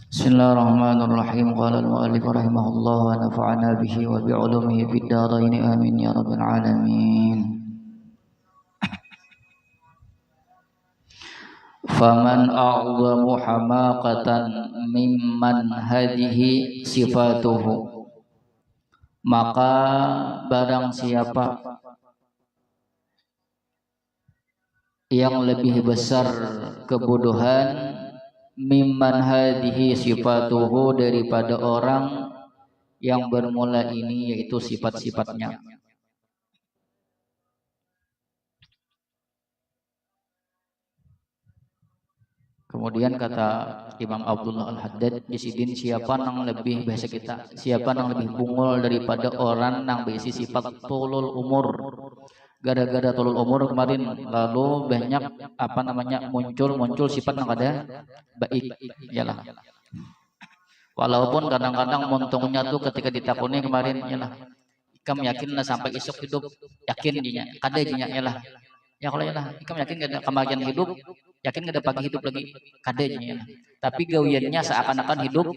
Bismillahirrahmanirrahim. Qala al-mu'allif rahimahullah wa nafa'ana bihi wa bi'ulumihi fid dharain amin ya rabbal alamin. Faman a'zamu hamaqatan mimman hadhihi sifatuhu, maka barang siapa yang lebih besar kebodohan mimman hadhihi sifatuhu, daripada orang yang bermula ini yaitu sifat-sifatnya. Kemudian kata Imam Abdullah Al-Haddad di sidin, siapa yang lebih bahasa kita, siapa yang lebih bungul daripada orang yang berisi sifat tulul umur. Gara-gara tulul umur kemarin lalu banyak muncul sifat yang ada baik, yalah. Walaupun kadang-kadang montongnya tuh ketika ditakuni kemarin, yalah, ikam yakin lah sampai isuk hidup, yakin dinya kada dinya, yalah. Ya kalau yalah, ikam yakin kada kemarin hidup, yakin kada pagi hidup lagi, kada dinya, yalah. Tapi gawiannya seakan-akan hidup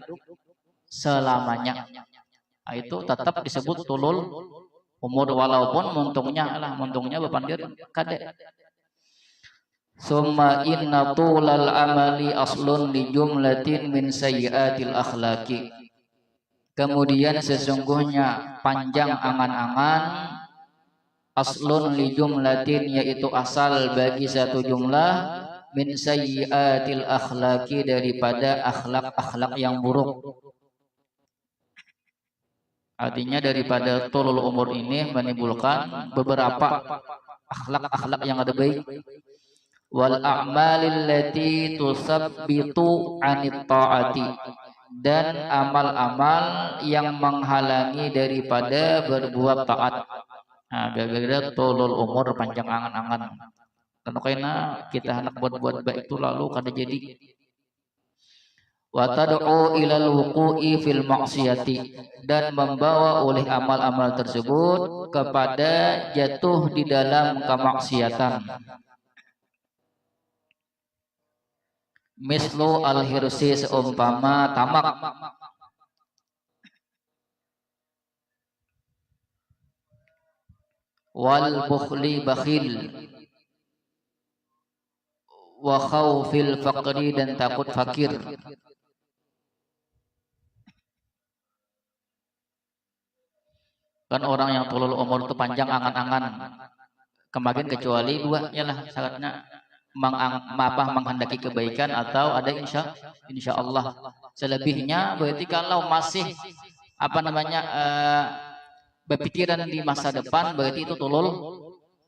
selamanya. Nah, itu tetap disebut tulul umur walaupun montongnya bepandir kada. Summa inna tulal amali aslun li jumlatin min sayyiatil akhlaqi. Kemudian sesungguhnya panjang angan-angan aslun li jumlatin, yaitu asal bagi satu jumlah, min sayyiatil akhlaqi, daripada akhlak-akhlak yang buruk. Artinya daripada tulul umur ini menimbulkan beberapa akhlak-akhlak yang ada baik. Wal a'malil lati tusabbitu 'anit ta'ati, dan amal-amal yang menghalangi daripada berbuat taat. Nah, gara-gara tulul umur panjang angan-angan. Karena kita hendak buat-buat baik itu lalu kada jadi. Wa tad'u ilal wuqu'i fil maksiyati, dan membawa oleh amal-amal tersebut kepada jatuh di dalam kemaksiatan. Mislu al-hirsi, seumpama tamak. Wal bukhli, bakhil. Wa khawfil faqri, dan takut fakir. Kan orang yang tulul umur itu panjang angan-angan. Kemarin kecuali dua, yalah, syaratnya menghendaki kebaikan atau ada insya Allah. Selebihnya berarti kalau masih berpikiran di masa depan, berarti itu tulul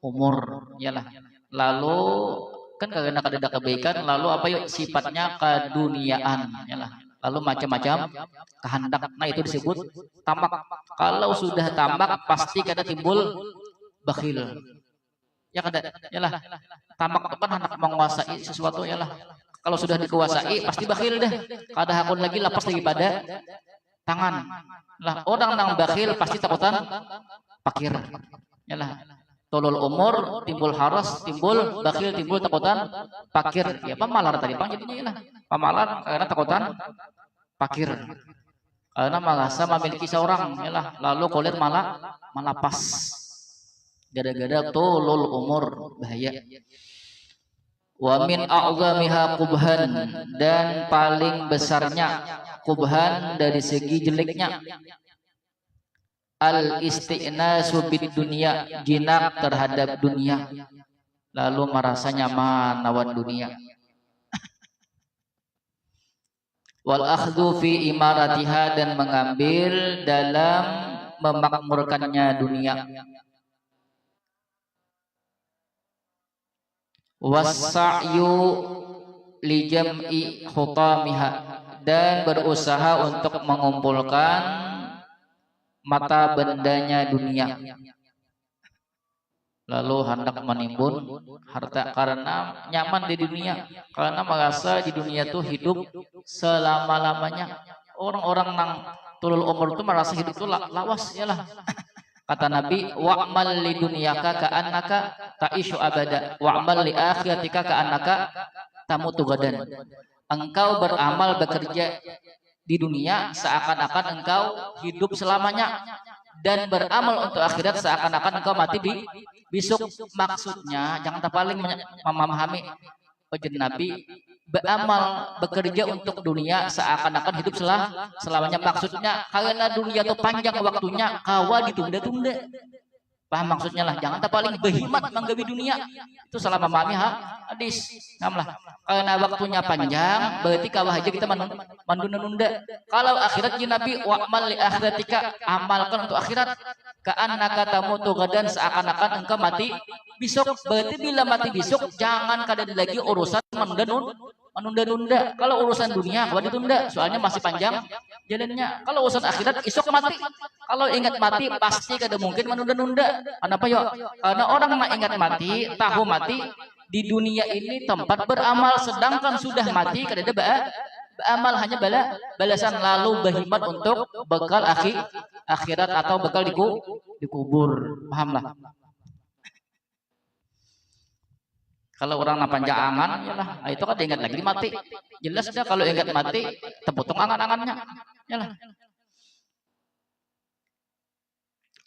umur, yalah. Lalu kan karena ada kebaikan, lalu sifatnya keduniaan, yalah. Lalu macam-macam kehendak, nah itu disebut tamak. Kalau sudah tamak pasti kada timbul bakhil. Ya kada, yalah. Tamak itu kan hendak menguasai sesuatu, yalah. Kalau sudah dikuasai pasti bakhil deh. Kada hakun lagi, lapas lagi pada tangan. Lah orang yang bakhil pasti takutan fakir. Yalah. Tulul umur timbul haras, timbul bakhil, timbul takutan fakir. Ya pamalar tadi pang jadinya, yalah. Pamalar karena takutan fakir. Karena merasa memiliki seorang, yalah. Lalu kulir malapas. Gara-gara tulul umur, bahaya. Wa min a'zamiha qubhan, dan paling besarnya qubhan dari segi jeleknya, al isti'nasu bid dunya, jinak terhadap dunia, lalu merasa nyaman lawan dunia. Wal akhdhu fi imaratiha, dan mengambil dalam memakmurkannya dunia. Wasa'yu li jam'i khutamiha, dan berusaha untuk mengumpulkan mata bendanya dunia. Lalu hendak menimbun harta karena nyaman di dunia, karena merasa di dunia itu hidup selama-lamanya. Orang-orang yang tulul umur itu merasa hidup itu lawas, yalah. Kata Nabi, wa'mal li dunyaka ka'annaka ta'ishu abada, wa'mal li akhiratika ka'annaka tamutu gadan. engkau beramal bekerja di dunia seakan-akan engkau hidup selamanya, dan beramal untuk akhirat seakan-akan engkau mati besok. Maksudnya jangan terpaling memahami wajib Nabi beramal bekerja untuk dunia seakan-akan hidup selamanya. Maksudnya karena dunia itu panjang waktunya, kawa ditunda-tunda. Paham maksudnya lah, jangan terpaling berhimat menggawi dunia. Itu salah memahami hadis. Namlah. Karena waktunya panjang, berarti kawah aja kita menunda-nunda. Kalau akhirat ji Nabi wa'mal li akhiratika, amalkan untuk akhirat. Ka'annaka tamutu gadan, seakan-akan engkau mati besok. Berarti bila mati besok jangan kada lagi urusan menunda-nunda. Kalau urusan dunia kalau ditunda, soalnya masih panjang jalannya. Kalau urusan akhirat esok mati. Kalau ingat mati pasti kada mungkin menunda-nunda. Kenapa yuk? Karena orang ingat mati, tahu mati di dunia ini tempat beramal, sedangkan sudah mati kada ada beramal, hanya balasan. Lalu berhimmat untuk bekal akhirat atau bekal dikubur. Pahamlah. Kalau orang panjang angan, yalah, itu kan ingat lagi mati. Jelas dah kalau ingat mati, terpotong angan-angannya. Yalah.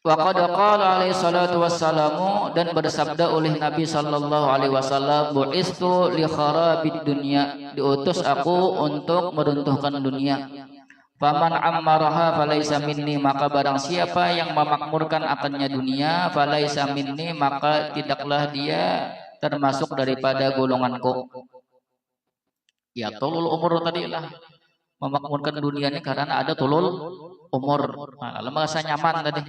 Wa qad qala alaihi salatu wassalamu, dan bersabda oleh Nabi sallallahu alaihi wasallam, bu'istu li kharabid dunya, diutus aku untuk meruntuhkan dunia. Faman ammaraha falaisa minni, maka barang siapa yang memakmurkan akannya dunia, falaisa minni, maka tidaklah dia termasuk daripada golonganku. Ya tulul umur tadi lah, memakmurkan dunia ini karena ada tulul umur. Nah, kalau merasa nyaman tadi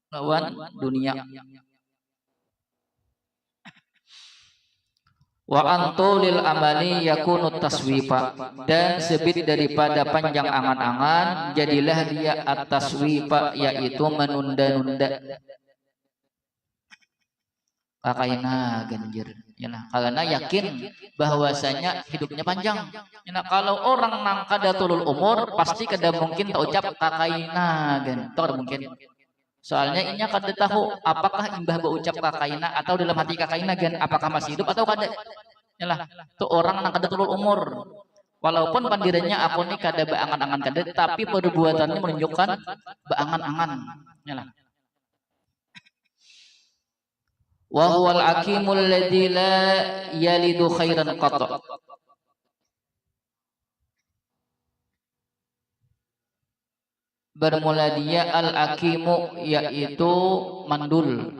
lawan dunia. Wa antulil amali yakunu taswifa, dan sebit daripada panjang angan-angan jadilah dia at-taswifa, yaitu menunda-nunda. Kakaina ganjir, yalah, karena yakin bahwasanya hidupnya panjang. Yalah, kalau orang nang kada tulul umur pasti kada mungkin tak ucap kakaina gan, tak mungkin. Soalnya inya kada tahu apakah imbah berucap kakaina atau dalam hati kakaina gan, apakah masih hidup atau kada. Yalah, tu orang nang kada tulul umur. Walaupun pandirannya aku ni kada beangan-angan kada, tapi perbuatannya menunjukkan beangan-angan. Yalah. Wa huwal akimul ladzi la yalidu khairan qata. Bermula dia al-akimu, yaitu mandul.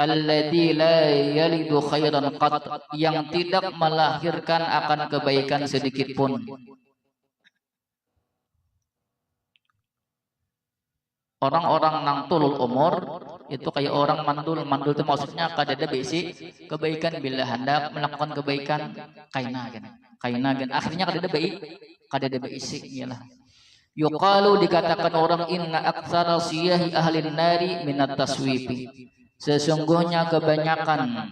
Alladzi la yalidu khairan qata, yang tidak melahirkan akan kebaikan sedikit pun. Orang-orang nang tulul umur itu kayak orang mandul. Mandul itu maksudnya kada ada besi kebaikan, bila hendak melakukan kebaikan kaina gan. Akhirnya kada ada besi, iyalah. Yuqalu, dikatakan orang, inna aktsara siyahi ahli nari minat taswifi, sesungguhnya kebanyakan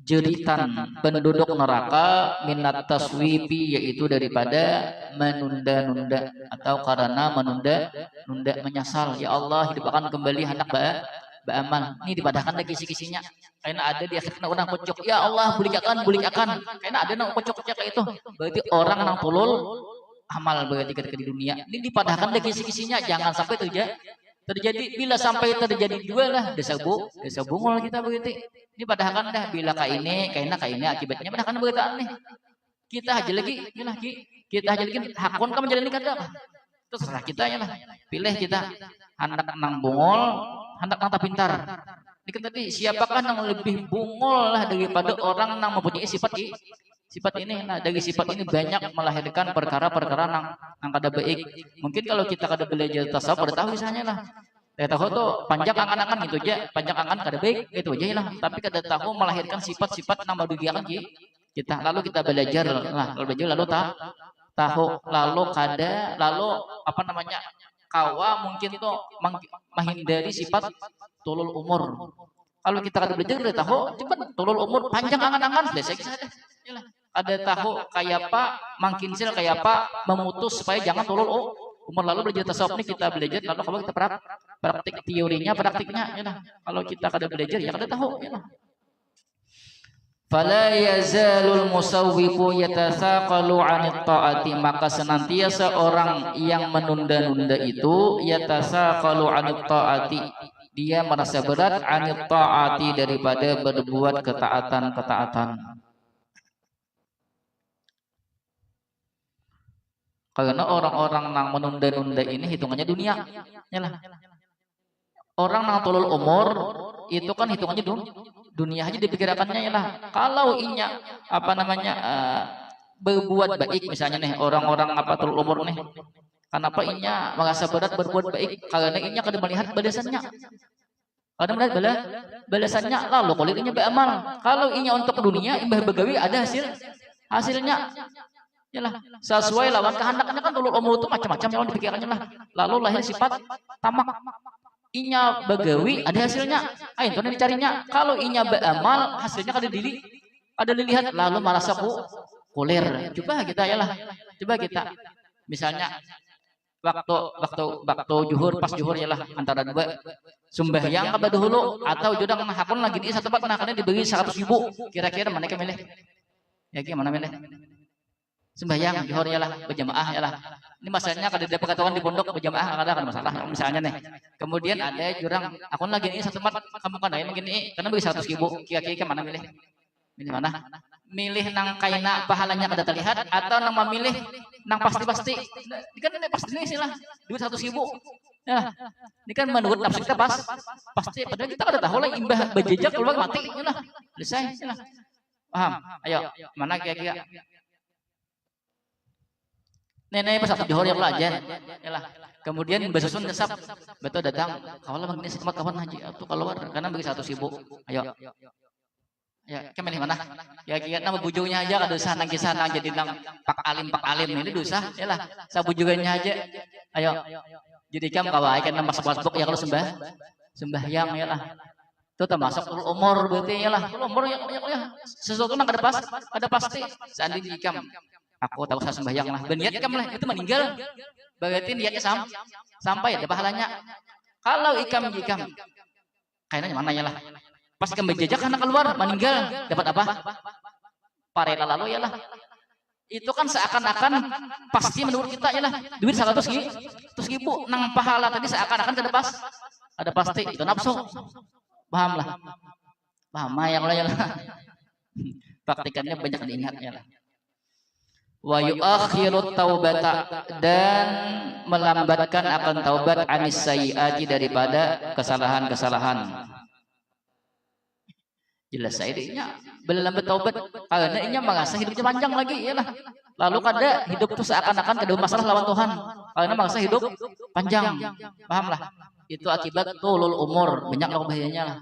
jeritan penduduk neraka minat taswifi, yaitu daripada menunda-nunda atau karena menunda-nunda, menyesal. Ya Allah, hidup akan kembali hendak beramal. Ini dipadahkan lagi kisi-kisinya. Karena ada di akhirnya orang kocok. Ya Allah, bulik akan. Karena ada nang kocok-kocok kayak itu. Berarti orang nang tulul amal berarti ketika di dunia. Ini dipadahkan lagi kisi-kisinya. Jangan sampai terjadi. Bila sampai terjadi dua lah, desa bungul kita begitu. Ini padahkan dah bila kaini akibatnya padahkan begitu nih. Kita aja lagi, hakun kan menjalani kada. Terserah kita ya lah. Pilih kita hendak nang bungul, hendak nang pintar. Ini kan tadi siapakah nang lebih bungul lah daripada orang nang mempunyai sifat ini. Nah, dari sifat ini banyak melahirkan perkara-perkara nang kada baik. Mungkin kalau kita kada belajar tasawuf pada tahu misalnya lah. Kada tahu tuh panjang angan-angan gitu aja, panjang angan kada baik itu aja lah. Tapi kada tahu melahirkan sifat-sifat nang merugikan kita. Lalu kita belajar lah, lalu tahu, lalu apa namanya? Kawa mungkin tuh menghindari sifat tulul umur. Kalau kita kada belajar udah tahu, cepat tulul umur panjang angan-angan selesai saja. Ada tahu kayak apa mangkinsil, kayak apa memutus supaya jangan tulul umur. Lalu belajar tasawuf ini kita belajar, lalu kalau kita praktik teorinya, praktiknya, ya lah. Kalau kita kada belajar ya kada tahu, ya lah. Fala yazalul musawwifu yatasaqalu 'anit ta'ati, maka senantiasa orang yang menunda-nunda itu yatasaqalu 'anit ta'ati, dia merasa berat 'anit ta'ati, daripada berbuat ketaatan-ketaatan. Karena orang-orang yang menunda-nunda ini hitungannya dunia. Yalah. Orang yang tulul umur itu kan hitungannya dunia aja dipikirkannya ya lah. Kalau inya apa namanya berbuat baik misalnya nih, orang-orang apa tulul umur nih, kenapa inya merasa berat berbuat baik? Karena inya kada melihat balasannya. Kada melihat balasannya, lalu kalau inya beramal. Kalau inya untuk dunia imbah begawi ada hasilnya. Yalah, sesuai lawan kehendaknya kan tulul umur itu macam-macam yang dipikirkannya lah. Lalu lahir sifat tamak. Inya begawi ada hasilnya, ayo itu dicarinya. Kalau inya beramal hasilnya ada dilihat, lalu merasa kulir. Coba kita ya lah, coba kita misalnya waktu juhur, pas juhur ya lah, antara dua sembahyang ke dahulu atau jodang hakun lagi di satu tempat, nah kalian diberi 100.000, kira-kira mana yang milih? Ya gimana milih? Sembahyang juhur ya lah, berjamaah ya lah. Ini masalahnya kalau ada pengetahuan di pondok berjamaah nggak ada masalah misalnya nih. Kemudian ada jurang, aku lagi ini satu tempat, kamu kan lain begini, karena bagi 100.000, kira-kira mana milih? Milih mana? Milih nang kaina pahalanya kada terlihat atau nang memilih nang pasti-pasti? Ini kan ini pasti ini sih lah, duit 100.000. Ya, ini kan menurut nafsu kita pasti. Padahal kita kada tahu lah imbah berjejak keluar mati, ya lah, selesai, ya lah. Paham? Ayo, mana kira-kira? Nenek pas satu johor yang belajar, yalah. Kemudian besusun desap, betul datang. Kalau lah begini setempat kawan haji, atau keluar karena bagi 100.000. Ayo, ya, kemana mana? Ya kira nama bujunya aja kada usah nang kisah jadi nang pak alim ini dosa, yalah. Sabujugannya aja. Ayo, jadi kamu kawai kan nama sebab ya kalau sembahyang yalah. Itu termasuk umur berarti yalah. Umur ya sesuatu nang ada pasti. Seandainya ikam aku tahu saya sembahyang lah, berniat ikam lah, itu meninggal berarti niatnya sampai ada pahalanya. Kalau ikam kayaknya mana ya lah, pas ikam berjejak anak keluar meninggal dapat apa? Parela lalu ya lah. Itu kan seakan-akan pasti menurut kita ya lah, duit 100.000 nang pahala tadi seakan-akan ada pasti, itu nafsu. Paham lah, paham ya kalau ya lah. Praktikannya banyak diingat ya lah. Wa yu'akhiru taubata, dan melambatkan akan taubat anis sayyiati, daripada kesalahan-kesalahan. Jelas saya inya berlambat taubat karena inya merasa hidupnya panjang lagi yalah. Lalu kada hidup itu seakan-akan kada masalah lawan Tuhan karena merasa hidup panjang. Pahamlah? Itu akibat tulul umur, banyak bahayanya lah.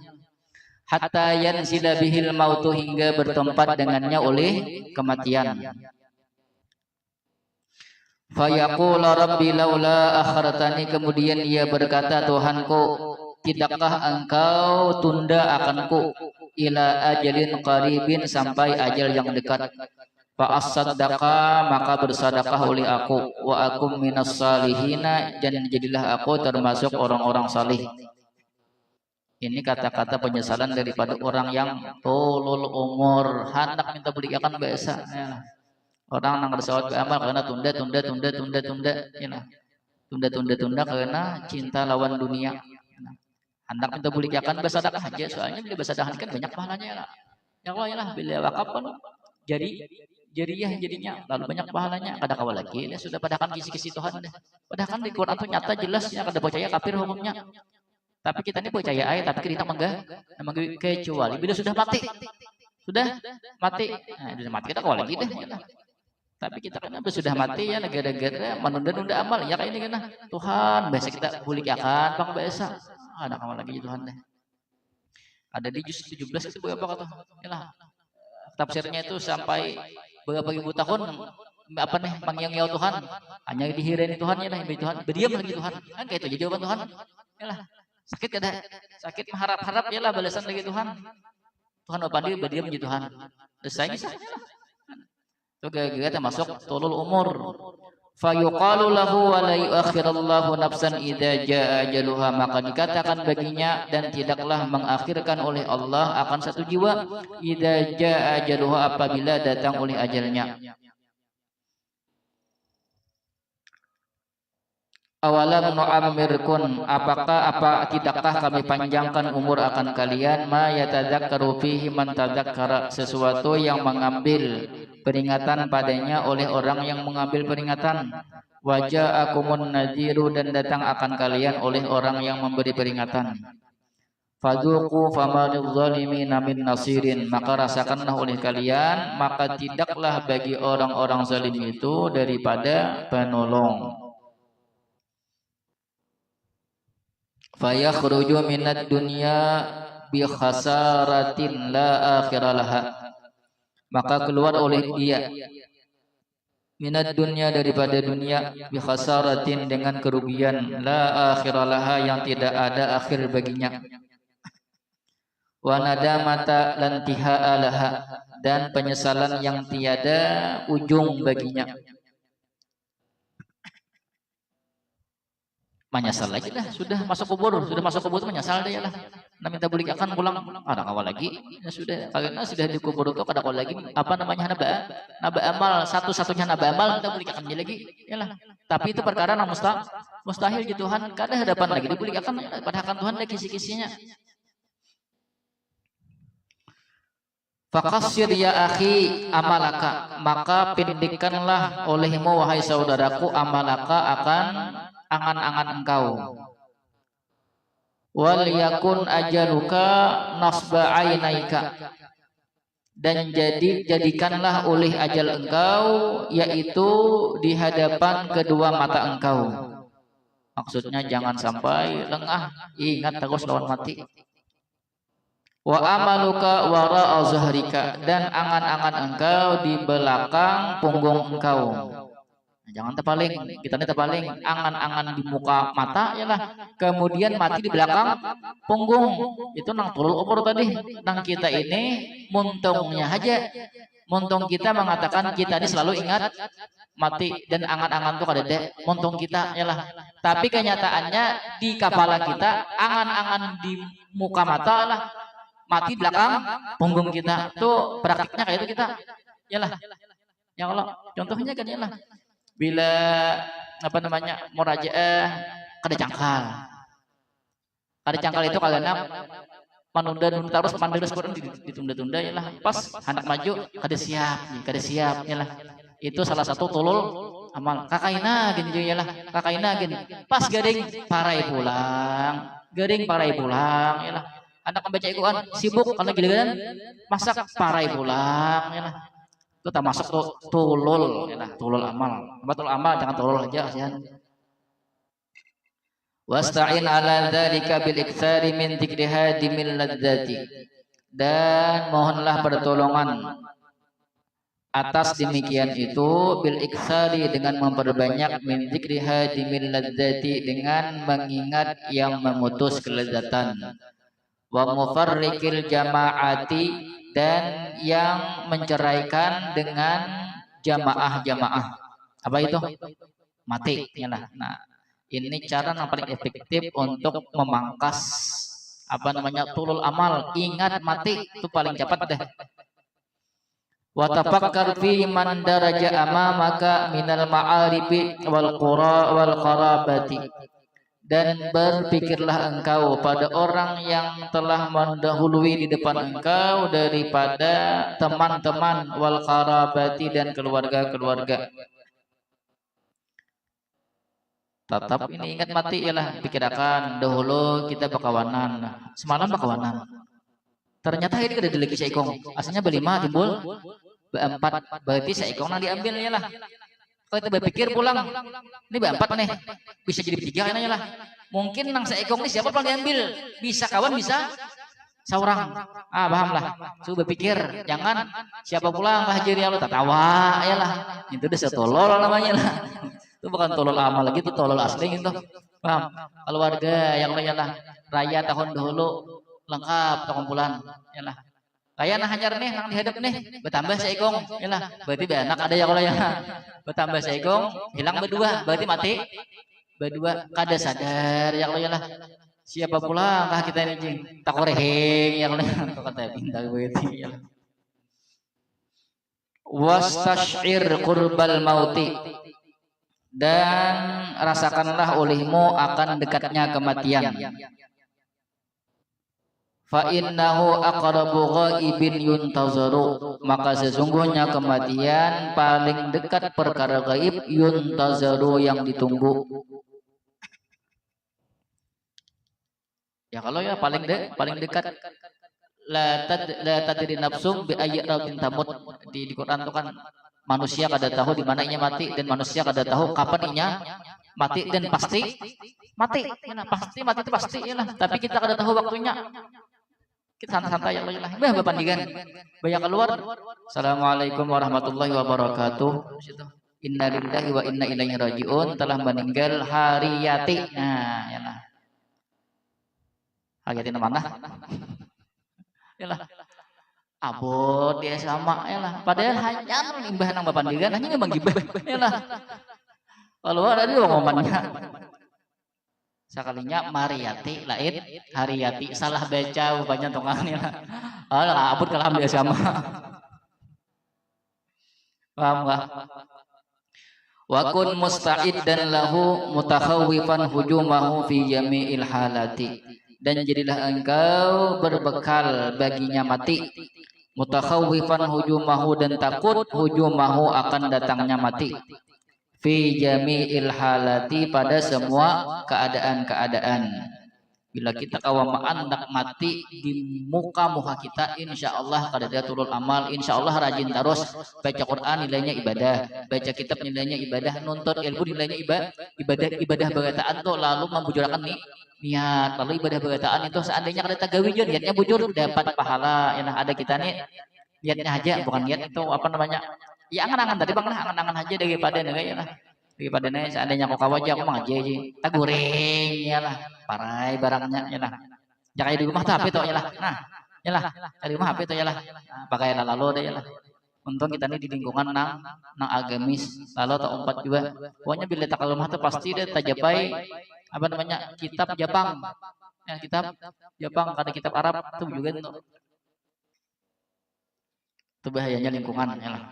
Hatta yanzila bihil mautu, hingga bertempat dengannya oleh kematian. Fayaqula rabbi laula akhartani, kemudian ia berkata, Tuhanku, tidakkah engkau tunda akanku ila ajalin qaribin, sampai ajal yang dekat. Fa as-saddaqa, maka bersedekah oleh aku, wa akum minas salihina, dan jadilah aku termasuk orang-orang salih. Ini kata-kata penyesalan daripada orang yang tulul umur, hendak minta belikan biasa ya. Orang yang bersawat beramal karena tunda ya. Tunda karena cinta lawan dunia. Hendak minta belikan bersedekah aja, soalnya bila bersedekah kan banyak pahalanya lah. Ya Allah ya lah, bila wakaf kan jariah jadinya, lalu banyak pahalanya. Kada kawal lagi ya, sudah padakan kisi-kisi Tuhan deh. Padahal di Quran itu nyata jelasnya, kada percaya kafir hukumnya. Tapi kita ini percaya ayat, tapi kita enggak kecuali bila sudah mati. Nah, sudah mati kita kawal lagi deh. Ya. Tapi kita kan sudah mati ya, negara-negara menunda-nunda amal ya kayak ini kan. Tuhan, biasa kita bulik akan bang biasa. Ada kawal lagi Tuhan deh. Ada di juz 17 itu berapa kata? Yalah. Tafsirnya itu sampai berapa ribu tahun apa nih mengyang-nyang Tuhan, hanya dihirani Tuhan ya lah, Tuhan berdiam lagi Tuhan. Kan kayak itu jadi jawaban Tuhan. Yalah. Sakit kada? Sakit mengharap-harap ya lah balasan lagi Tuhan. Tuhan apa dia berdiam jadi Tuhan. Selesai bisa. Itu gara-gara termasuk tulul umur. Fayuqalu lahu wa la yuakhirallahu nafsan idza jaa ajaluha, maka dikatakan baginya dan tidaklah mengakhirkan oleh Allah akan satu jiwa idza jaa ajaluha, apabila datang oleh ajalnya. Awalam nu'ammirkun, tidakkah kami panjangkan umur akan kalian, ma yatadzakkaru fihi man tadzakkara, sesuatu yang mengambil peringatan padanya oleh orang yang mengambil peringatan. Waja'akumun nadhiru, dan datang akan kalian oleh orang yang memberi peringatan. Fadzuqu famanidh zalimina min nasirin, maka rasakanlah oleh kalian, maka tidaklah bagi orang-orang zalim itu daripada penolong. Fayakhruju minad dunya bi khasaratin la akhiralaha, maka keluar oleh dia minad dunya, daripada dunia, bi khasaratin, dengan kerugian, la akhiralaha, yang tidak ada akhir baginya, wa nadamata lan tihaalaha, dan penyesalan yang tiada ujung baginya. Menyesal lagi dah, sudah masuk kubur itu menyesal deh lah. Nah, minta balik akan pulang, ada kawal lagi, ya sudah, karena sudah dikubur itu kada kawal lagi, apa namanya, naba amal, satu-satunya naba amal minta balik akan dia lagi, ya lah. Tapi itu perkara yang mustahil di Tuhan, kada hadapan lagi dibalik akan, padahal Tuhan ada kisi-kisinya. Faqassir ya akhi amalaka, maka pendekkanlah olehmu wahai saudaraku amalaka, akan angan-angan engkau. Wal yakun ajaluka nasba ainaika, dan jadikanlah oleh ajal engkau, yaitu di hadapan kedua mata engkau. Maksudnya jangan sampai lengah, ingat terus lawan mati. Wa amaluka wara'a zahrika, dan angan-angan engkau di belakang punggung engkau. Jangan terpaling, kita ini terpaling, angan-angan di muka mata, ya lah. Kemudian mati di belakang punggung. Itu nang tulul umur tadi. Nang kita ini muntungnya aja. Muntung kita mengatakan kita ini selalu ingat mati, dan angan-angan itu kada ada muntung kita, ya lah. Tapi kenyataannya di kepala kita, angan-angan di muka mata lah, mati belakang punggung kita. Tuh praktiknya kayak itu kita, ya lah. Ya Allah, contohnya kan ya lah. Bila apa namanya murajaah kada cangkal itu kalian menunda terus terus Quran ditunda-tunda, ya lah. Pas anak maju kada siap ya lah. Itu salah satu tulul amal. Kakaina gini ya lah, kakaina gini. Pas gading parai pulang ya lah. Anak membaca Quran sibuk karena giliran masak parai pulang, ya lah. Itu tak masuk tuh tulul, ya lah, tulul amal. Betul amal, jangan tulul aja, kasihan. Wasta'in ala dzalika bil iktsari min dzikri hadimil ladzati, dan mohonlah pertolongan atas demikian itu bil iktsari, dengan memperbanyak, min dzikri hadimil ladzati, dengan mengingat yang memutus kelezatan, wa mufarriqil jama'ati, dan yang menceraikan dengan jamaah. Apa itu? Mati, ya lah. Nah, ini cara yang paling efektif untuk memangkas apa namanya tulul amal. Ingat mati itu paling cepat deh. Wa tafakkar fi man daraja amamaka minal ma'aribi wal qura wal qarabati, dan berpikirlah engkau pada orang yang telah mendahului di depan engkau daripada teman-teman, wal qarabati, dan keluarga-keluarga. Tetap ini ingat mati, ialah pikirkan dahulu kita bakawanan, semalam bakawanan, ternyata ini kada dilegi saikong, aslinya berlima timbul berempat, berarti saikong nang diambil, ialah. Kalau kita berpikir pulang, ini berempat nih, bisa jadi bertiga kan, lah. Mungkin nang seekong ini siapa paling diambil? Bisa kawan, bisa seorang. Paham lah. Coba berpikir, jangan siapa pulang lah jadi Allah tertawa, ya lah. Itu udah setolol namanya lah. Itu bukan tolol amal lagi, itu tolol asli itu. Paham? Keluarga yang lain lah, raya tahun dahulu lengkap tahun bulan, ya lah. Kayak nah hajar nih, nang dihadap nih, bertambah seikong, yalah. Berarti benak ada ya kalau ya, bertambah seikong, hilang berdua, berarti mati berdua. Kada sadar ya kalau yalah. Siapa pula kah kita ini jing? Takoreheng ya kalau ya, kata bintang begitu ya. Wastash'ir qurbal mauti, dan rasakanlah olehmu akan dekatnya kematian. Fa innahu aqrabu ghaibin yuntazaru, maka sesungguhnya kematian paling dekat perkara gaib yuntazaru yang ditunggu. Ya kalau ya paling dekat la tadri nafsum bi ayyi rabbin tamut, di Quran itu kan manusia kada tahu di mana inya mati, dan manusia kada tahu kapan inya mati, dan pasti mati. Ya, pasti mati itu pasti ya lah, tapi kita kada tahu waktunya. Kita santai-santai yang lain. Bah berpandingan. Banyak keluar. Assalamualaikum warahmatullahi wabarakatuh. Inna lillahi wa inna ilaihi rajiun. Telah meninggal Hariyati. Nah, ya lah. Hariyati mana? Ya lah. Abot dia sama ya lah. Padahal hanya limbah nang berpandingan, hanya memang gibah. Ya lah. Kalau ada dia ngomongannya. Sekalinya Mariyati lain Hariyati, salah baca banyak tongannya lah. Alah abut kalam dia sama. Paham enggak? Wa kun musta'iddan lahu mutakhawwifan hujumahu fi jami'il halati, dan jadilah engkau berbekal baginya mati, mutakhawwifan hujumahu, dan takut hujumahu akan datangnya mati, fi jami'il halati, pada semua keadaan-keadaan. Bila kita kawama andak mati di muka kita, insya Allah kada turun amal, insya Allah rajin terus baca Quran nilainya ibadah, baca kitab nilainya ibadah, nuntut ilmu nilainya ibadah bagataan tuh, lalu membujurkan niat, lalu ibadah bagataan itu seandainya kada tagawi niatnya bujur dapat pahala. Ya ada kita nih niatnya aja, bukan niat itu apa namanya, ya angan-angan tadi bang lah, angan-angan aja daripada ya lah, daripada nih seandainya aku kawaja aku mah aja tagureng ya lah, parai barangnya ya lah, jangan di rumah tuh HP tuh ya lah, nah ya lah di rumah HP tuh ya lah, pakai lalu deh ya lah. Untung kita nih di lingkungan nang agamis, lalu atau empat juga, pokoknya bila tak rumah tuh pasti deh tajapai apa namanya kitab Jepang, ya kitab Jepang, kada kitab Arab tuh juga itu bahayanya lingkungan ya lah.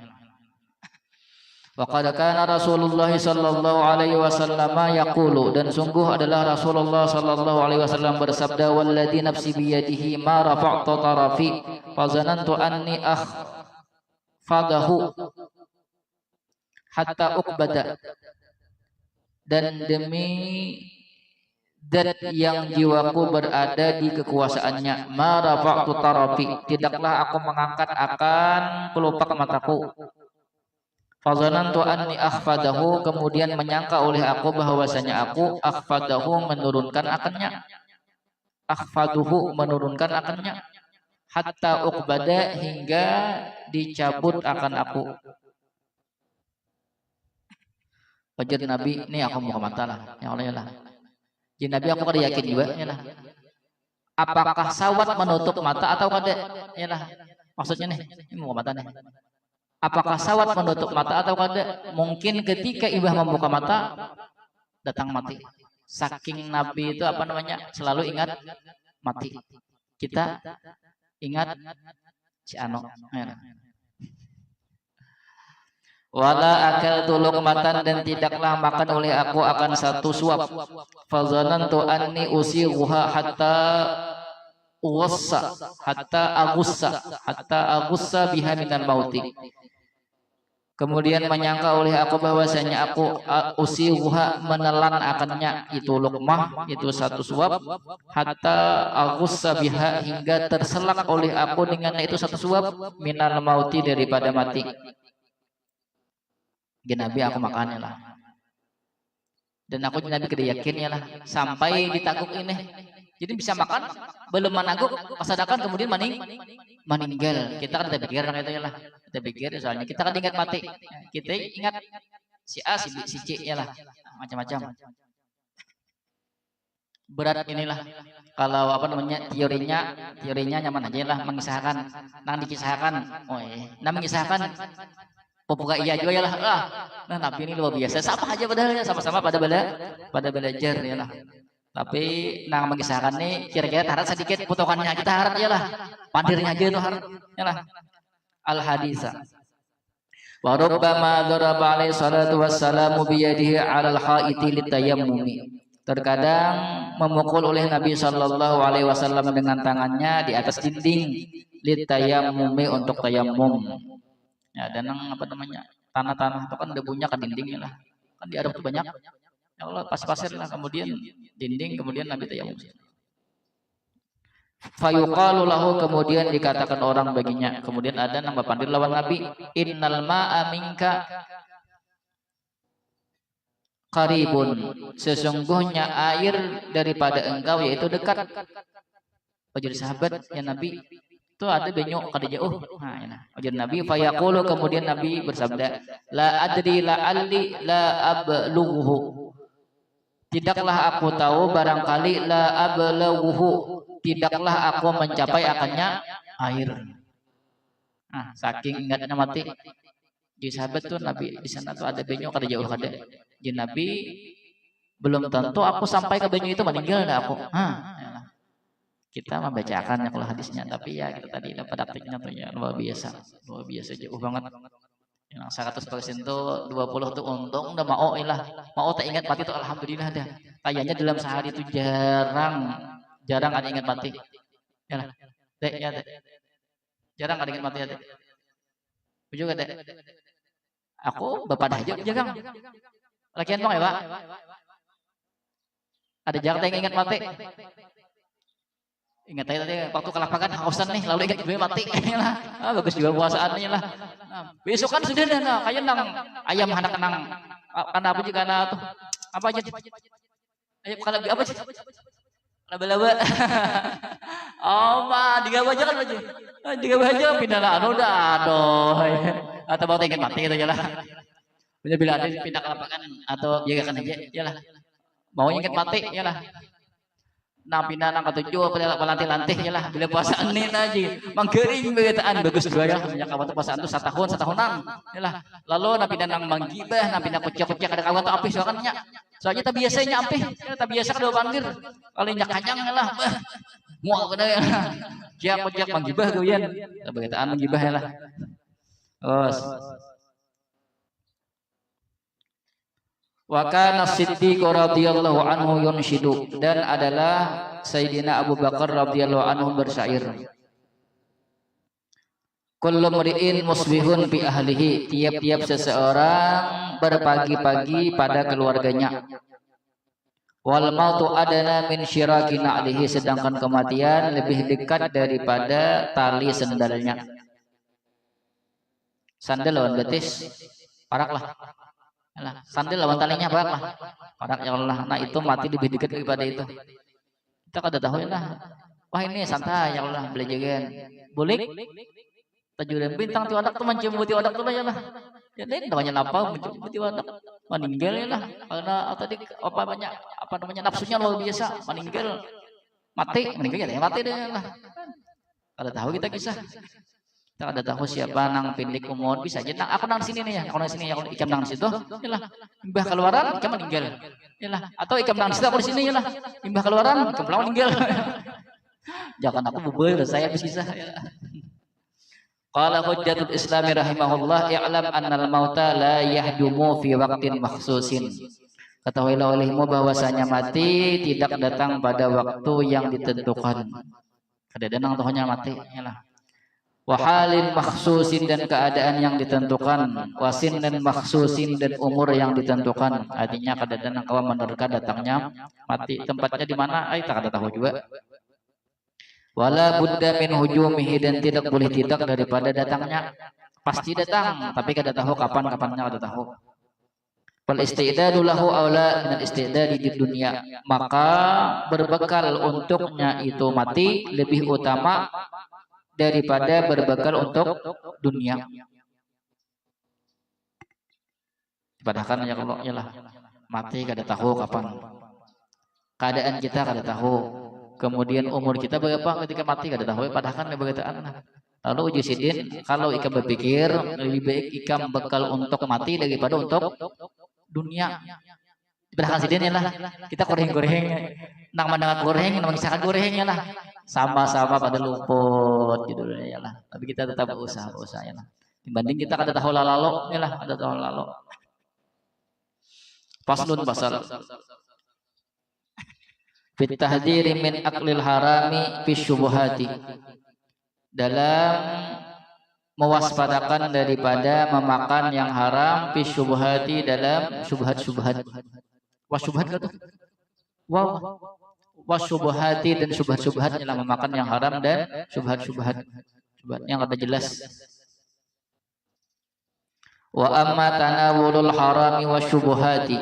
Wa qad kana Rasulullah sallallahu alaihi wasallam yaqulu, dan sungguh adalah Rasulullah sallallahu alaihi wasallam bersabda, walladzi nafsi biyadihi ma rafa'tu tarafi fa zanantu anni akhfadahu hatta uqbada, dan demi zat yang jiwaku berada di kekuasaannya, ma rafa'tu tarafi, tidaklah aku mengangkat akan kelopak mataku, fazanantu anni akhfadahu, kemudian menyangka oleh aku bahwasanya aku akhfadahu menurunkan akannya, akhfaduhu menurunkan akannya, hatta uqbada hingga dicabut akan aku. Wajib Nabi, ini aku mau mata lah, ya Allah ya lah. Jadi Nabi aku kada yakin juga ya lah. Apakah sawat menutup mata atau kada ya lah. Maksudnya nih, ini mau mata nih. Apakah sawat menutup mata atau kada? Mungkin ketika ibah membuka mata datang mati. Saking Nabi itu apa namanya selalu ingat mati. Kita ingat si Ano. Wala akal tuluk matan, dan tidaklah makan oleh aku akan satu suap. Fazanantu anni usighuha hatta uwassa hatta agussa biha minal mauti. Kemudian menyangka oleh aku bahwasanya aku usighuha menelan akannya, itu lukmah, itu satu suap, hatta agussa biha hingga terselak oleh aku dengan itu satu suap, minal mauti daripada mati. Nabi aku makannya lah, dan aku Nabi kada yakin ya lah sampai ditaguk ini, jadi bisa makan belum menaguk kesadakan kemudian meninggal. Kita kan kita pikir itu ya lah, kita pikir soalnya kita kan ingat mati, kita ingat si A si B si C ya lah, macam-macam. berat inilah kalau apa namanya teorinya nyaman aja lah mengisahkan nang dikisahkan nah mengisahkan pembuka iya juga ya lah nah tapi ini luar biasa sama aja padahal ya sama-sama pada belajar ya lah tapi nang mengisahkan nih kira-kira harap sedikit potongannya kita harap ya lah pandirnya aja itu harap ya lah al hadisa wa rubbama daraba alaihi salatu wassalamu biyadihi alal haiti litayammumi. Terkadang memukul oleh Nabi Shallallahu Alaihi Wasallam dengan tangannya di atas dinding litayammumi untuk tayamum. Ya dan apa namanya tanah-tanah itu kan debunya ke dindingnya lah. Kan di Arab itu banyak. Ya Allah pasir-pasir lah kemudian dinding kemudian Nabi tayamum. Fayuqalu lahu kemudian dikatakan orang baginya. Kemudian ada nama pandir lawan Nabi. Innal ma'a minka qaribun, sesungguhnya air daripada engkau yaitu dekat. Ujar sahabat ya Nabi itu ada banyak kada jauh. Nah, ujar Nabi fayaqulu kemudian Nabi bersabda la adri la alli la ablughu. Tidaklah aku tahu barangkali la ablughu, tidaklah aku mencapai akannya air. Nah, saking ingatnya mati. Di sahabat tuh Nabi di sana tuh ada banyak kada jauh kada. Jadi Nabi belum tentu aku sampai ke banyu itu meninggal dah aku. Kita membacakan ya kalau hadisnya tapi ya kita tadi dapat praktiknya tuh ya luar biasa jauh banget. Yang 100% tuh 20 tuh untung udah mau tak ingat mati tuh alhamdulillah dah. Kayaknya dalam sehari itu jarang ada ingat mati. Ya lah. Dek ya dek. Jarang ada ingat mati ya dek. Juga dek. Aku bapak aja jagang. Lakian bang ya pak? Ada jarang yang ingat mati. Ingat aja tadi waktu kelaparan hausan nih lalu ingat gue mati. Bagus juga puasaannya lah. Besok kan sudah dah kayak nang ayam anak nang karena apa juga anak tuh apa aja? Ayam kalau apa sih? Laba-laba. Oh mah digawe aja kan aja. Digawe aja pindah lah anu dah aduh. Atau mau ingat mati gitu lah. Punya bila ada pindah ke lapangan atau jagakan aja, yalah. Mau ingat mati, yalah. Nah pindah nang ketujuh, pelanti-lanti, yalah. Bila puasaan ini aja, manggering begitaan bagus juga ya. Banyak kawan tuh puasaan tuh satahunan, yalah. Lalu nah pindah nang manggibah, nah pindah kucak-kucak ada kawan tuh api soalnya. Soalnya tak biasanya api, tak biasa kada pandir. Kalau nyak kanyang yalah. Muak kada ya. Kucak manggibah goyan. Begitaan manggibah yalah. Wa kana Siddiq radhiyallahu anhu yunshidu, dan adalah Sayyidina Abu Bakar radhiyallahu anhu bersyair. Kullu mri'in musbihun bi ahlihi, tiap-tiap seseorang berpagi-pagi pada keluarganya. Wal mautu adana min syiraki na'lihi, sedangkan kematian lebih dekat daripada tali sandalnya. Sandal lawan betis, parak lah. Sandal lawan talinya parak lah. Parak ya Allah. Nah itu mati lebih dekat daripada itu. Kita kada tahu ya lah. Wah ini santai ya Allah belajaran. Boleh? Tajuran bintang ti wadak tuh mencium ti wadak tuh lah ya lah. Ya lain namanya apa mencium ti wadak. Meninggal ya lah. Karena tadi apa namanya nafsunya luar biasa. Meninggal. Meninggal ya mati deh lah. Kada tahu kita kisah. Kita ada tahu siapa nang pindik umur bisa aja nang aku nang sini nih ya aku nang sini ya aku ikam nang situ yalah imbah keluaran ikam meninggal yalah atau ikam nang situ aku di sini yalah imbah keluaran ikam pulang meninggal jangan aku bubul saya bisa qala hujjatul islami rahimahullah i'lam annal mauta la yahdumu fi waqtin makhsusin, ketahuilah olehmu bahwasanya mati tidak datang pada waktu yang ditentukan. Kada datang tohnya mati yalah. Wahalin makhsusin, dan keadaan yang ditentukan, wasin dan makhsusin, dan umur yang ditentukan. Artinya kadang-kadang kau menerka datangnya mati. Tempatnya di mana? Tak ada tahu juga. Wala budda min hujumihi, dan tidak boleh tidak daripada datangnya. Pasti datang, tapi kada tahu kapannya kada tahu. Fal istidadu lahu aula min istidadi di dunia, maka berbekal untuknya itu mati lebih utama daripada berbekal untuk dunia. Padahal ya kalau yalah mati kada tahu kapan. keadaan kita kada tahu, kemudian umur kita berapa ketika mati kada tahu, padahal kan berkataan. Lalu uji sidin, kalau ika berpikir lebih baik ika bekal untuk mati daripada untuk dunia. Padahal sidin lah, kita goreng-goreng, nang mendengar goreng, nang mengisahkan gorengnya lah, sama-sama pada luput gitu ya lah. Tapi kita tetap berusaha ya lah. Dibanding kita kada tahu lalalo, ya lah, ada tahu lalalo. Faslun pasal. Fit tahdhiri min aklil harami fi syubhati. Dalam mewaspadakan daripada memakan yang haram fi syubhati, dalam syubhat-syubhat. Wasyubhat kata? Wow. Wasyubhati dan syubhat-syubhat dalam memakan yang haram dan syubhat-syubhat. Syubhat yang kata jelas. Wa amma tanawulul harami wasyubhati.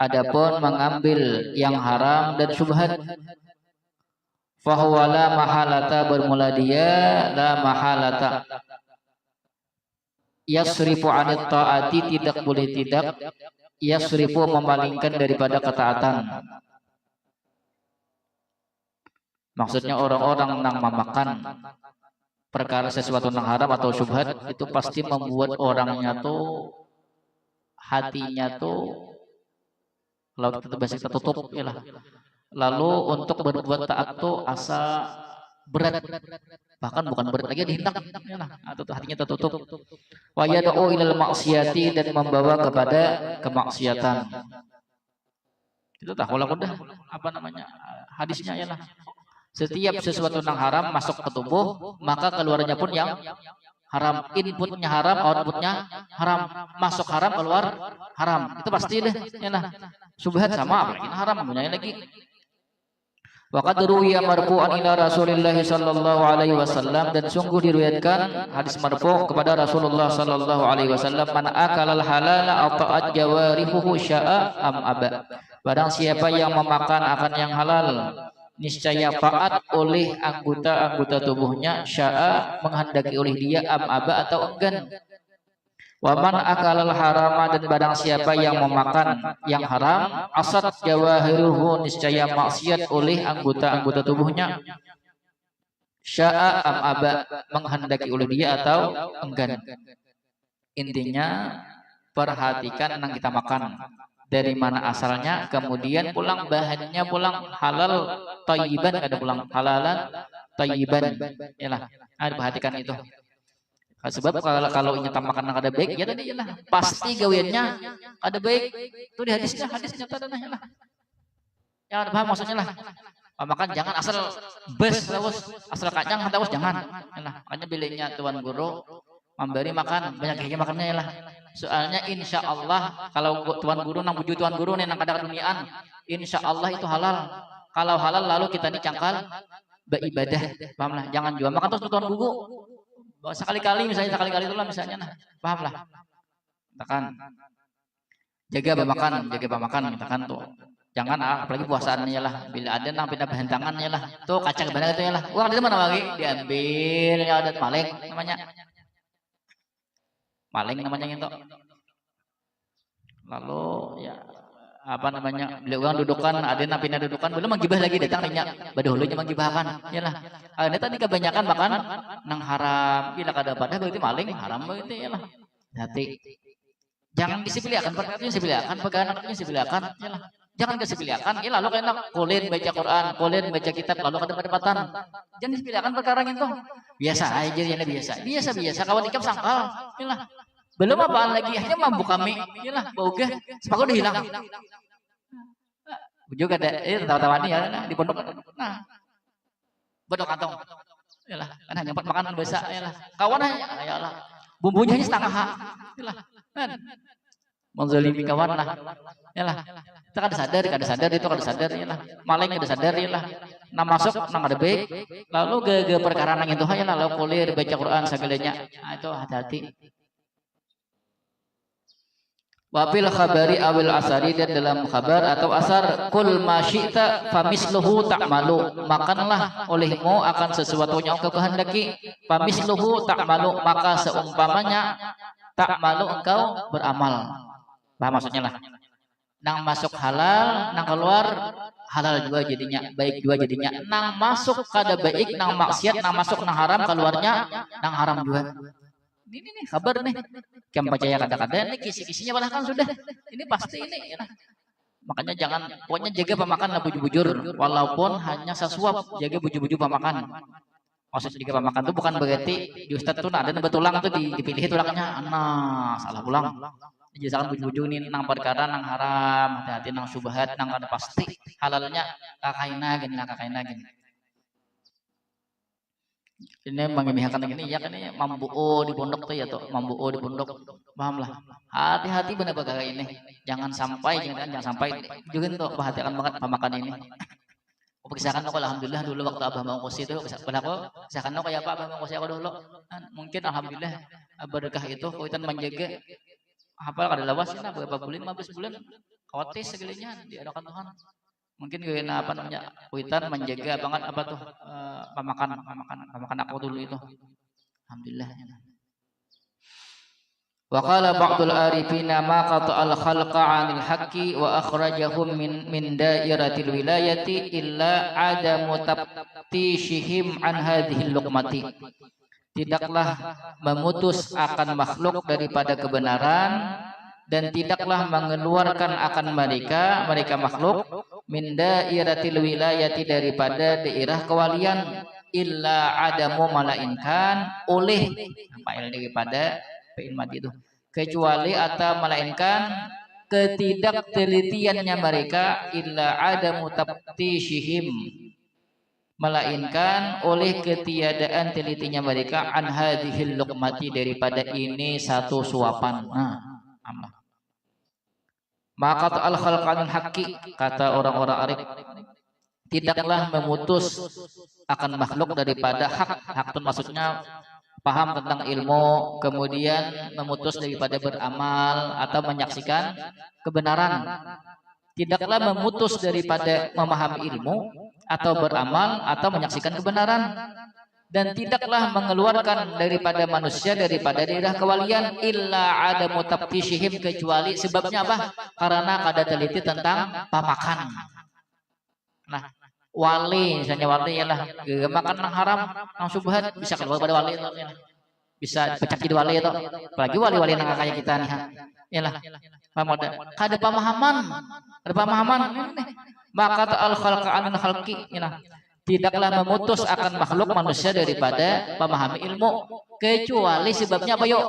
Adapun mengambil yang haram dan syubhat, fahuwa la mahalata, bermula dia la mahalata yasrifu anit ta'ati, tidak boleh tidak yasrifu, memalingkan daripada ketaatan. Maksudnya orang-orang yang memakan perkara sesuatu yang haram atau syubhat itu pasti membuat orangnya tuh, hatinya tuh, kalau kita bahasa kita tutup ya lah. Lalu untuk berbuat taat tuh asa berat, bahkan bukan berat lagi, dihendak ya lah, atau hatinya tertutup. Wa yad'u ilal maksiati, dan membawa kepada kemaksiatan. Itu tahu lah udah apa namanya hadisnya ya lah. Setiap sesuatu yang haram masuk ke tubuh, maka keluarnya pun yang haram. Inputnya haram, outputnya haram. Masuk haram, keluar haram. Itu pasti deh ya lah. Syubhat sama apalagi haram namanya lagi. Wa qad ruwiya marfu'an ila Rasulillah sallallahu alaihi wasallam, dan sungguh diriwayatkan hadis marfu' kepada Rasulullah sallallahu alaihi wasallam, man akalal halala ata'at jawarihuhu sya'a am aba. Barang siapa yang memakan akan yang halal, niscaya taat oleh anggota-anggota tubuhnya, sya'a, menghendaki oleh dia, am aba, atau enggan. Waman akalal harama, dan barang siapa yang memakan yang haram, asad jawahiruhu, niscaya maksiat oleh anggota-anggota tubuhnya, sya'a am aba, menghendaki oleh dia atau enggan. Intinya perhatikan yang kita makan, dari mana asalnya, kemudian pulang bahannya, pulang halal thayyiban, ada pulang halalan thayyiban, yalah, perhatikan itu. Sebab kalau nyata makanan kada baik, ya tadi lah pasti gawiannya kada baik. Itu di hadisnya tadi lah. Jangan paham maksudnya lah. Makan jangan asal bes terus, asal kacang terus jangan. Lah, makanya bilangnya tuan guru memberi makan banyak kayak makannya ya lah. Soalnya insya Allah kalau tuan guru nang buju tuan guru nih nang kada keduniaan, insya Allah itu halal. Kalau halal lalu kita nih cangkal beribadah, paham lah. Jangan jual makan terus tuan guru. Sekali-kali misalnya, sekali-kali itulah misalnya, nah paham lah. Misalkan jaga pemakan misalkan tuh. Jangan apalagi puasaannya lah. Bila ada nang pindah bahantangannya lah. Tuh kaca kebanyakan itu ya lah. Uang di mana lagi? Diambil, ya ada maling namanya. Maling namanya itu. Lalu ya apa namanya, bila orang dudukan, ada yang pindah dudukan, belum menggibah lagi, datang nanya badahulunya menggibahkan, ya lah. Ini tadi kebanyakan makan nang haram, bila kada pada berarti maling haram begitu ya lah. Hati, jangan disipiliakan, perkataannya disipiliakan, pegangannya disipiliakan, ya lah. Jangan kesipiliakan, ya lalu kena kulit baca Quran, kulit baca kitab, lalu kada pendapatan. Jangan disipiliakan perkara itu, biasa aja, ya biasa, kawan ikap sangkal, ya lah. Belum apaan lagi, hanya mampu kami, iyalah, bauga, sepaku udah hilang. Juga ada, tahu-tahu ya, di pondok, nah, pondok kantong, iyalah, kan hanya buat makanan biasa, iyalah, kawan hanya, iyalah, bumbunya hanya setengah, iyalah, kan, menzalimi kawan lah, iyalah, kita kada sadar, itu kada sadar, iyalah, maling kada sadar, iyalah, nah masuk, nang ada baik, lalu ke perkara nang itu, iyalah, lalu kulir, baca Quran, segalanya, nah, itu hati-hati. Wafil khabari awil asari, dan dalam kabar atau asar, kul masyita famisluhu ta'malu, makanlah olehmu akan sesuatu yang engkau kehendaki, famisluhu ta'malu, maka seumpamanya ta'malu engkau beramal. Paham maksudnya lah. Nang masuk halal, nang keluar halal juga jadinya, baik juga jadinya. Nang masuk kada baik, nang maksiat, nang masuk nang haram, keluarnya nang haram juga. Ini nih kabar nih. Yang percaya kadang-kadang ini kisi-kisinya malah kan sudah. Ini pasti ini. Ya. Makanya jangan, pokoknya jaga pemakan lah bujur-bujur. Walaupun hanya sesuap, jaga bujur-bujur pemakan. Maksud jaga pemakan itu bukan berarti di Ustadz tuh ada betulang tuh dipilih tulangnya. Nah, salah ulang. Jangan bujur-bujur nih nang perkara nang haram, hati-hati nang subhat, nang kada pasti halalnya kakaina gini. Ini mengimihakan gini ya kan ini mambuo di pondok tuh ya tuh mambuo di pondok, paham lah. Hati-hati benar benar ini, jangan sampai juga tuh perhatikan banget pemakan ini. Kisahkan aku alhamdulillah dulu waktu abah mau kosi itu, kisahkan aku kayak apa abah mau kosi aku dulu, mungkin alhamdulillah berkah itu kuitan menjaga hafal kada lawas ya berapa bulan 15 bulan kotis segalinya diadakan Tuhan. Mungkin gaya apa namanya kuitan menjaga banget apa tuh pemakan aku dulu itu. Alhamdulillah. Wa qala ba'dul arifina ma qata'al khalqa 'anil haqqi wa akhrajahum min dairatil wilayati illa adamu tabtishihim an hadhil luqmati. Tidaklah memutus akan makhluk daripada kebenaran dan tidaklah mengeluarkan akan mereka makhluk min dairatil wilayati daripada daerah kewalian illa adamu malainkan oleh daripada itu kecuali atau melainkan ketidaktelitiannya mereka illa adamu tabtishihim melainkan oleh ketiadaan telitinya mereka an hadhil luqmati daripada ini satu suapan. Maka al khalqanul haqqi kata orang-orang arif tidaklah memutus akan makhluk daripada hak itu maksudnya paham tentang ilmu kemudian memutus daripada beramal atau menyaksikan kebenaran. Tidaklah memutus daripada memahami ilmu atau beramal atau menyaksikan kebenaran dan tidaklah mengeluarkan daripada manusia daripada daerah kewalian illa ada mutabtishihim kecuali sebabnya apa? Karena kada teliti tentang pamakan. Nah, wali misalnya wali ialah makan yang haram, yang subhat bisa keluar pada wali itu. Bisa pecah di wali itu. Apalagi wali-wali yang kayak kita nih. Ialah kada pemahaman. Ada pemahaman maka ta'al khalqa anil khalqi tidaklah memutus akan makhluk manusia daripada pemahami ilmu kecuali sebabnya apa yuk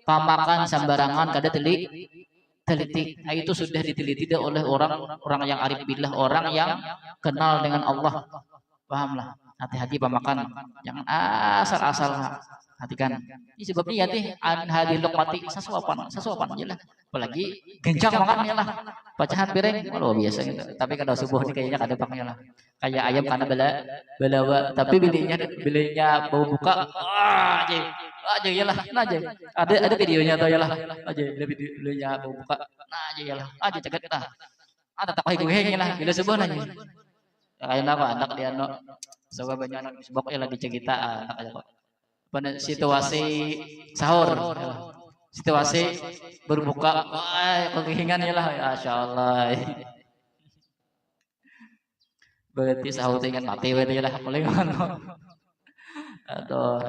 pamakan sembarangan kada teliti. Nah, itu sudah diteliti oleh orang yang arif billah, orang yang kenal dengan Allah. Pahamlah, hati-hati pemakan, jangan asal-asal hatikan. Ini sebabnya ya teh an hadil luqmati sesuapan aja lah. Apalagi gencang makannya lah. Pecahan piring luar biasa gitu. Tapi kalau subuh ini kayaknya kada paknya lah. Kayak ayam karena belawa, tapi bilinya bau buka aja ya lah. Nah aja. Ada videonya tuh ya lah. Aja videonya bau buka. Nah aja ya lah. Aja cegat lah. Ada tak gue lah. Bila subuh nanya. Kayak apa anak dia no. Soalnya banyak anak sebab ya lagi cerita anak aja kok. Pada situasi sahur, situasi berbuka, kekingan ya lah, masya Allah. Berarti sahur dengan mati berarti lah, boleh mana? Aduh.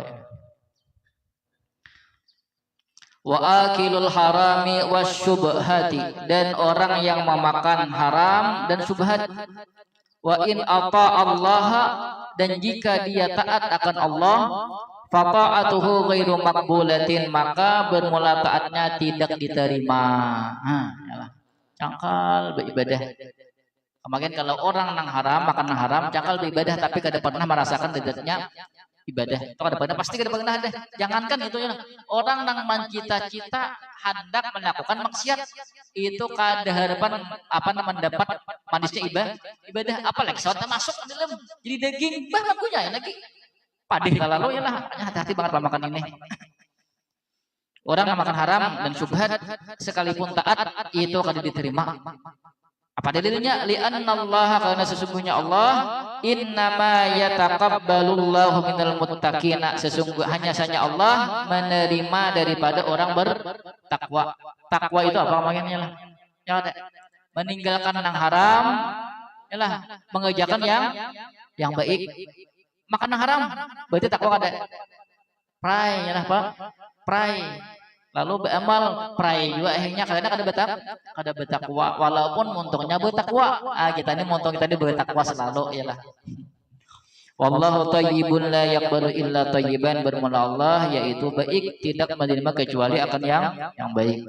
Wa akilul harami wasyubhati dan orang yang memakan haram dan subhat. Wa in ata Allah dan jika dia taat akan Allah fata'atuhu ghairu maqbulatin maka bermula taatnya tidak diterima. Cangkal beribadah. Kemarin kalau orang nang haram makan nang haram cangkal beribadah tapi kada pernah merasakan dedetnya ibadah. Itu kada pernah pasti kada pernah ada. Jangankan itu ya. Orang nang mencita-cita hendak melakukan maksiat itu kada harapan apa namanya mendapat manisnya ibadah apalagi saat masuk ke dalam jadi daging bah lakunya ya lagi. Padih lalu ya lah, hati-hati banget makan ini. Orang yang makan haram dan syubhat sekalipun taat itu akan diterima. Apa dalilnya? Li'annallaha karena sesungguhnya Allah innama yataqabbalullahu minal muttaqina hanya saja Allah menerima daripada orang bertakwa. Takwa itu apa maknanya lah? Ya, meninggalkan yang haram Yalah, mengerjakan yang baik. Makan haram, berarti takwa kada. Pray, yalah Pak. Pray. Lalu beramal pray juga akhirnya karena kada bertakwa walaupun montongnya bertakwa. Kita ini montong kita ini bertakwa selalu yalah. Wallahu thayyibun la yaqbalu illa thayyiban, bermula Allah yaitu baik, tidak menerima kecuali akan yang baik.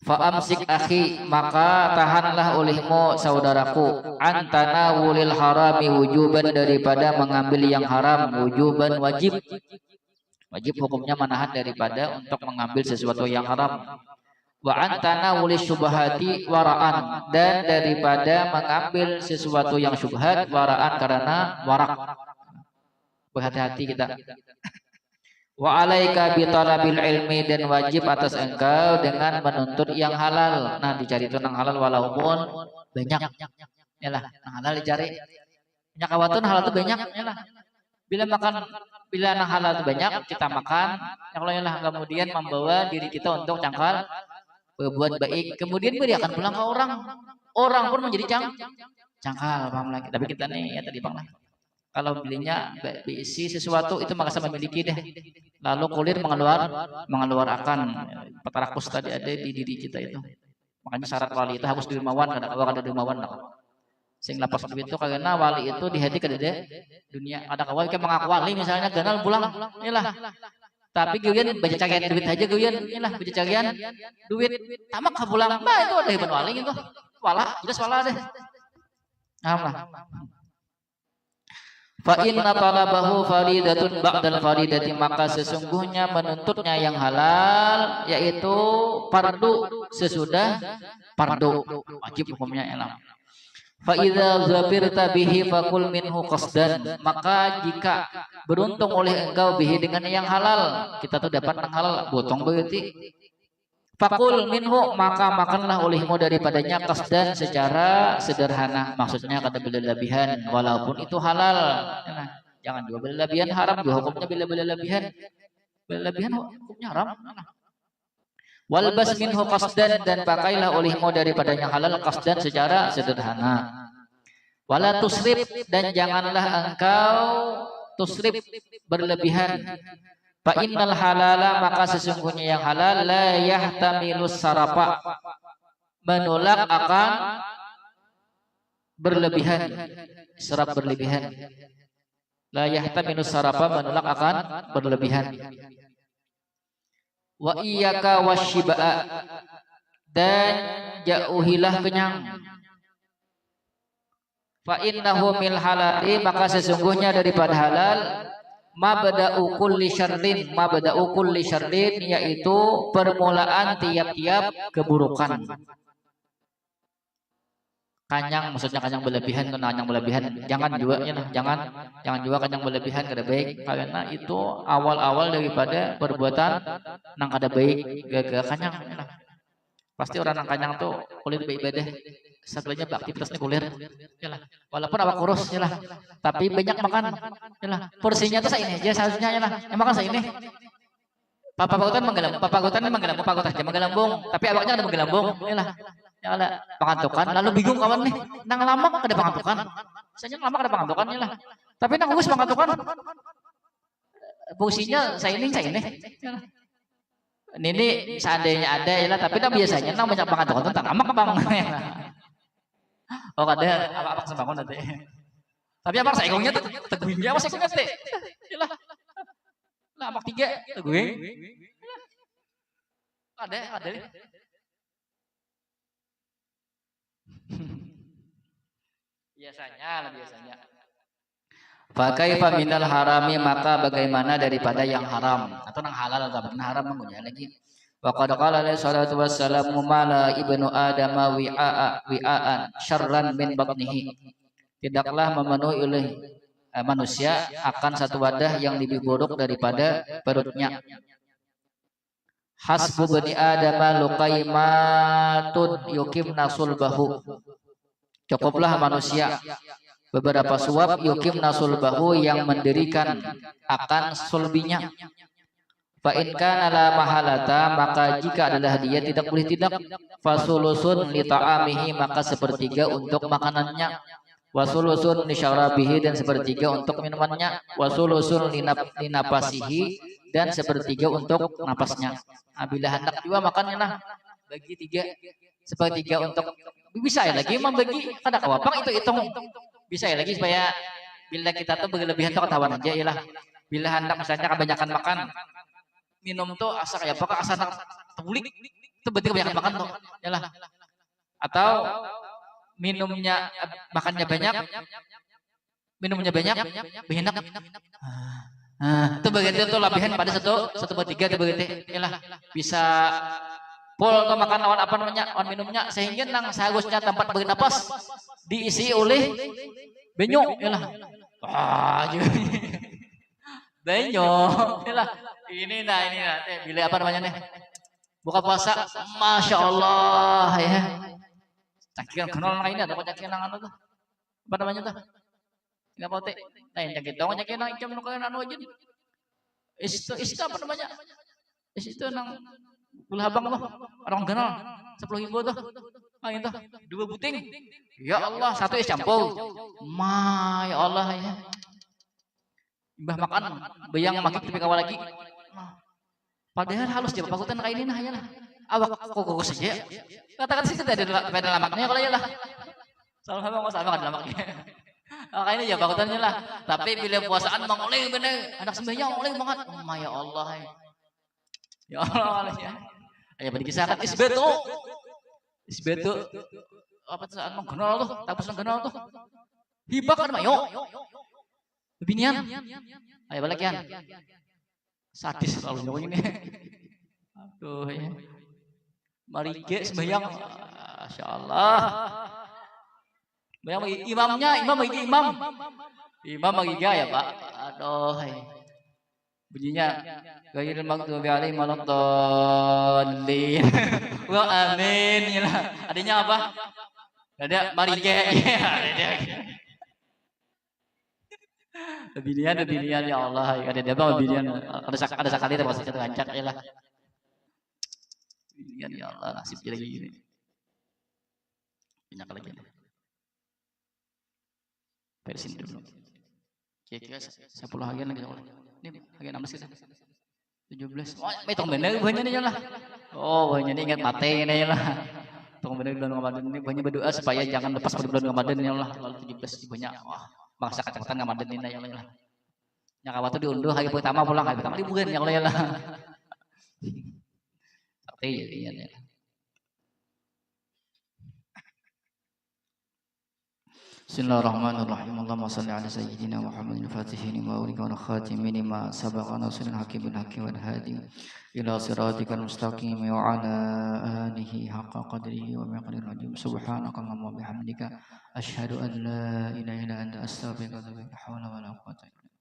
Fa'amsik akhi, maka tahanlah olehmu saudaraku, antana wulil harami wujuban, daripada mengambil yang haram, wujuban wajib. Wajib hukumnya menahan daripada untuk mengambil sesuatu yang haram. Wa antana wulil syubhati waraan, dan daripada mengambil sesuatu yang syubhat, waraan karena warak. Berhati-hati kita. Wa alaika bi talabil ilmi, dan wajib atas engkau dengan menuntut yang halal. Nah, dicari itu nang halal walaupun banyak. Yalah, nang halal dicari. Banyak kawatun halal itu banyak, yalah. Bila nang halal itu banyak, kita makan. Kalau yalah kemudian membawa diri kita untuk cangkal berbuat baik. Kemudian beri akan pulang ke orang. Orang pun menjadi cangkal, paham lagi. Tapi kita nih ya tadi Bang lah. Kalau belinya berisi sesuatu itu maka sama memiliki deh. Lalu kulir mengeluarkan petarakus tadi ada di diri kita itu. Makanya syarat wali itu harus dermawan, kada dermawan. Sing lapas duit itu karena wali itu di hati kada dunia. Ada kawal yang mengaku wali misalnya ganal pulang, inilah. Tapi guyon baca cagian duit aja guyon, inilah baca cagian duit. Tamak ka pulang, bah itu ada hebat wali itu. Wala, jelas wala deh. Alah. Fa inna talabahu faridatun ba'dal faridati, maka sesungguhnya menuntutnya yang halal yaitu fardu sesudah fardu, wajib hukumnya elam. Fa idza zabirta bihi fakul minhu qasdan, maka jika beruntung oleh engkau bihi dengan yang halal, kita tuh dapat yang halal botong berarti. Fakul minhu, maka makanlah olehmu daripadanya qasdan, secara sederhana, maksudnya kada berlebihan walaupun itu halal. Nah, jangan juga berlebihan, haram juga hukumnya bila berlebihan. Berlebihan hukumnya haram. Walbas minhu qasdan, dan pakailah olehmu daripadanya halal qasdan, secara sederhana. Wala tusrif, dan janganlah engkau tusrif berlebihan. Fa innal halala, maka sesungguhnya yang halal la yahtamilus sarafa, menolak akan berlebihan, serap berlebihan. La yahtamilus sarafa, menolak akan berlebihan. Wa iyyaka wasyiba'a, dan jauhilah kenyang. Fa innahu mil halali, maka sesungguhnya daripada halal mabda'u kulli syarrin, yaitu permulaan tiap-tiap keburukan. Kanyang maksudnya kanyang berlebihan, kanyang berlebihan jangan juga ya, jangan juga kanyang berlebihan kada baik, karena itu awal-awal daripada perbuatan nang kada baik gagal kanyang ya. Pasti orang nang kanyang tuh kulit beribadah sekelanya beraktivitasnya kulir yalah, walaupun awak kurus yalah, tapi banyak makan yalah, porsinya tuh ini aja seharusnya yalah, yang makan ini papagutan menggelambung, tapi awaknya ada menggelambung yalah, yalah pangantukan, lalu bingung kawan nih nang lama ada pangantukan, misalnya lama ada pangantukan yalah, tapi nang urus pangantukan fungsinya saya ini yalah. Ini seandainya ada yalah, tapi kan biasanya nang banyak pangantukan tentang lama bang. Oh kada apa sembangun nanti. Tapi apa saingongnya tuh teguing dia masih kunget deh. Yalah. Lah amak 3 teguing. Ada. Biasanya. Pakai faminal harami, maka bagaimana daripada yang haram atau nang halal atau nang haram mengunyah lagi. Wa qad qala alaihi salatu wassalamu mala ibnu adama wi'aan syarran min batnihi, tidaklah memenuhi oleh manusia akan satu wadah yang lebih buruk daripada perutnya. Hasbu bani adama luqaimatun yukimna sulbahu, cukuplah manusia beberapa suap yukimna sulbahu, yang mendirikan akan sulbinya. Fa in kana la mahalata, maka jika adalah dia tidak boleh tidak, fasulusun li ta'amihi, maka sepertiga untuk makanannya, wasulusun li syarabihi, dan sepertiga untuk minumannya, wasulusun li napasihi, dan sepertiga untuk napasnya. Bila hendak juga makannya lah bagi tiga, sepertiga untuk, bisa ya lagi membagi kada kawapang itu hitung, bisa ya lagi supaya bila kita tuh berlebihan tuh ketahuan aja ya lah. Bila hendak misalnya kebanyakan makan minum tuh asa kayak apa, asa tebulik itu berarti kebanyakan makan tuh ya lah. Atau minumnya makannya banyak, minumnya banyak behinak, itu bagian itu lebihan pada satu per tiga itu bagian ya lah, bisa full atau makan lawan apa namanya lawan minumnya, sehingga nang seharusnya tempat bernapas diisi oleh benyo ya lah. Benyo ya lah. Ini nah bila apa namanya nih buka puasa, masya Allah ya, cakiran kenal lain ada kok cakiran anu tuh apa namanya tuh nggak mau teh lain cakit dong cakiran jam nukain anu aja itu apa namanya itu nang gula abang tuh orang kenal 10.000 tuh itu 2 buting ya Allah, 1 es campur, ya Allah ya, mbah makan bayang magik tapi kawal lagi. Padahal halus dia pakutan kayak ini nah ya lah. Awak kok saja. Katakan sih tidak ada pada lamaknya kalau ya lah. Salah sama ada lamaknya. Kayak ini ya pakutannya lah. Tapi bila puasaan mengoleh bener, anak sembahyang oleh banget. Ya Allah. Ya Allah ya. Ayo pada kisahkan isbeto. Apa tuh saat mengkenal tuh, tapus mengkenal tuh. Hibak kan mayo. Binian. Ayo balikian. Sadis selalu nyonya ini. Aduh ya. Mari ke sembahyang. Masya Allah. Imam bagi ya Pak. Aduh. Bunyinya ghairil maghdubi alaihim waladdallin. Wa amin ya. Adanya apa? Ada mari ke. Bilian ya Allah, ada apa bilian? Ada sekali itu maksudnya rancak ya lah. Bilian ya Allah, nasib lagi gini. Banyak lagi. Versi dulu. Kira-kira 10 hagian lagi. Ini hagian 16 kita. 17. Oh, hitung bener banyak nih lah. Oh, banyak nih ingat mati ini lah. Hitung bener bulan Ramadan ini banyak berdoa supaya jangan lepas pada bulan Ramadan ya Allah. Lalu 17 banyak. Wah. Bangsa kacamatan Ramadan ini ya Allah. Yang awal itu diunduh hari pertama pulang hari pertama liburan ya Allah ya lah. Tapi ya. Bismillahirrahmanirrahim. Allahumma shalli ala sayyidina Muhammadin fatihin lima ulika wal khatimin lima sabaqa nasrul hakim bil haqqi wal hadi ila siratikal mustaqim wa ala alihi haqqa qadrihi wa miqdaril azim. Subhanakallahumma wa bihamdika asyhadu an la ilaha illa anta astaghfiruka wa atubu ilaik. La haula wala quwwata illa billah.